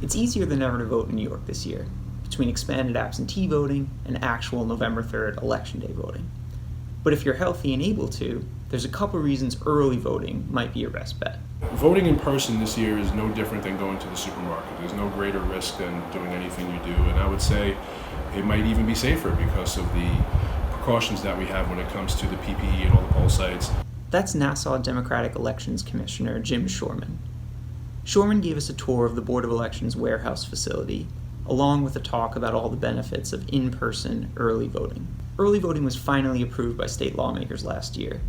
It's easier than ever to vote in New York this year, between expanded absentee voting and actual November 3rd Election Day voting. But if you're healthy and able to, there's a couple reasons early voting might be your best bet. Voting in person this year is no different than going to the supermarket. There's no greater risk than doing anything you do, and I would say it might even be safer because of the precautions that we have when it comes to the PPE and all the poll sites. That's Nassau Democratic Elections Commissioner Jim Shorman. Shorman gave us a tour of the Board of Elections warehouse facility, along with a talk about all the benefits of in-person early voting. Early voting was finally approved by state lawmakers last year,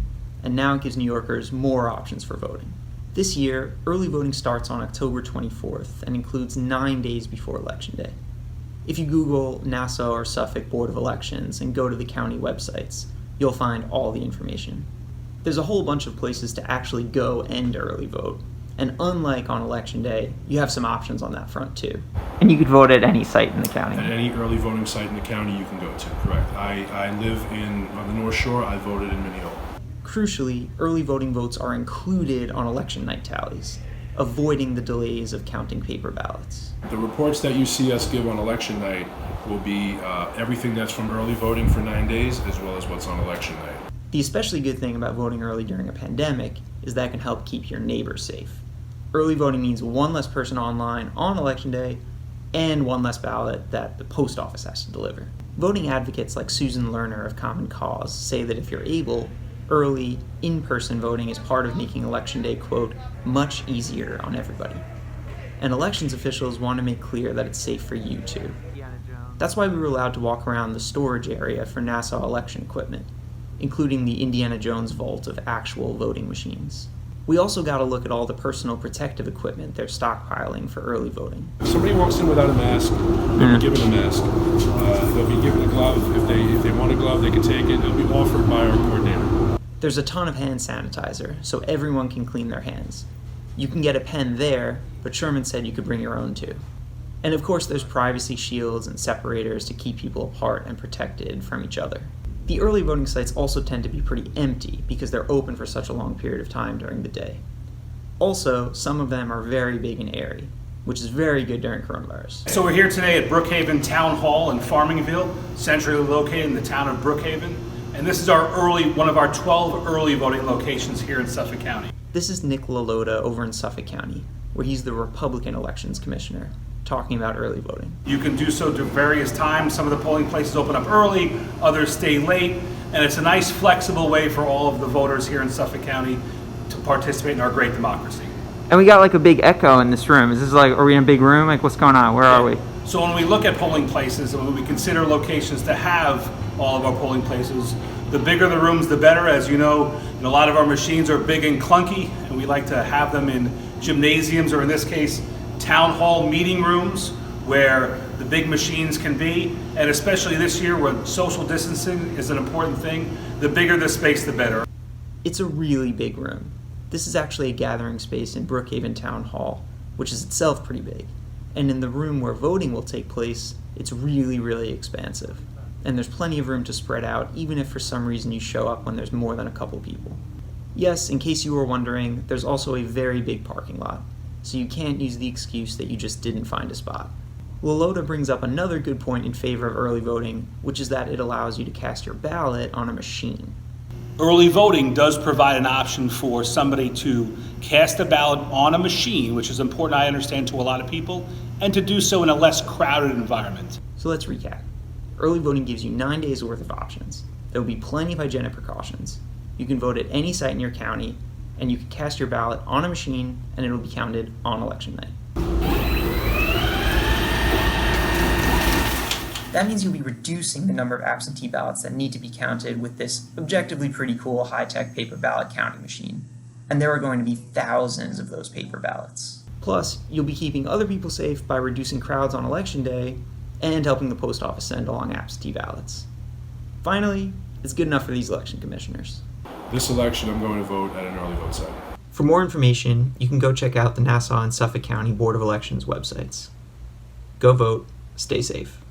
and now it gives New Yorkers more options for voting. This year, early voting starts on October 24th and includes 9 days before Election Day. If you Google Nassau or Suffolk Board of Elections and go to the county websites, you'll find all the information. There's a whole bunch of places to actually go and early vote, and unlike on Election Day, you have some options on that front too. And you could vote at any site in the county. At any early voting site in the county you can go to, correct. I live on the North Shore. I voted in Minneola. Crucially, early voting votes are included on election night tallies, avoiding the delays of counting paper ballots. The reports that you see us give on election night will be everything that's from early voting for 9 days as well as what's on election night. The especially good thing about voting early during a pandemic is that it can help keep your neighbors safe. Early voting means one less person online on Election Day and one less ballot that the post office has to deliver. Voting advocates like Susan Lerner of Common Cause say that if you're able, early, in-person voting is part of making Election Day, quote, much easier on everybody. And elections officials want to make clear that it's safe for you too. That's why we were allowed to walk around the storage area for Nassau election equipment, including the Indiana Jones vault of actual voting machines. We also got a look at all the personal protective equipment they're stockpiling for early voting. If somebody walks in without a mask, they'll be given a mask. They'll be given a glove. If they want a glove, they can take it. It'll be offered by our coordinator. There's a ton of hand sanitizer, so everyone can clean their hands. You can get a pen there, but Sherman said you could bring your own too. And of course there's privacy shields and separators to keep people apart and protected from each other. The early voting sites also tend to be pretty empty because they're open for such a long period of time during the day. Also, some of them are very big and airy, which is very good during coronavirus. So we're here today at Brookhaven Town Hall in Farmingville, centrally located in the town of Brookhaven. And this is one of our 12 early voting locations here in Suffolk County. This is Nick LaLota over in Suffolk County, where he's the Republican Elections Commissioner, talking about early voting. You can do so at various times. Some of the polling places open up early, others stay late, and it's a nice flexible way for all of the voters here in Suffolk County to participate in our great democracy. And we got like a big echo in this room. Is this like, are we in a big room? Like what's going on? Where are we? So when we look at polling places and when we consider locations to have all of our polling places, the bigger the rooms, the better. As you know, and a lot of our machines are big and clunky, and we like to have them in gymnasiums, or in this case, town hall meeting rooms where the big machines can be. And especially this year when social distancing is an important thing, the bigger the space, the better. It's a really big room. This is actually a gathering space in Brookhaven Town Hall, which is itself pretty big. And in the room where voting will take place, it's really, really expansive. And there's plenty of room to spread out, even if for some reason you show up when there's more than a couple people. Yes, in case you were wondering, there's also a very big parking lot, so you can't use the excuse that you just didn't find a spot. LaLota brings up another good point in favor of early voting, which is that it allows you to cast your ballot on a machine. Early voting does provide an option for somebody to cast a ballot on a machine, which is important, I understand, to a lot of people, and to do so in a less crowded environment. So let's recap. Early voting gives you 9 days worth of options. There will be plenty of hygienic precautions. You can vote at any site in your county, and you can cast your ballot on a machine, and it will be counted on election night. That means you'll be reducing the number of absentee ballots that need to be counted with this objectively pretty cool high-tech paper ballot counting machine. And there are going to be thousands of those paper ballots. Plus, you'll be keeping other people safe by reducing crowds on election day and helping the post office send along absentee ballots. Finally, it's good enough for these election commissioners. This election, I'm going to vote at an early vote site. For more information, you can go check out the Nassau and Suffolk County Board of Elections websites. Go vote, stay safe.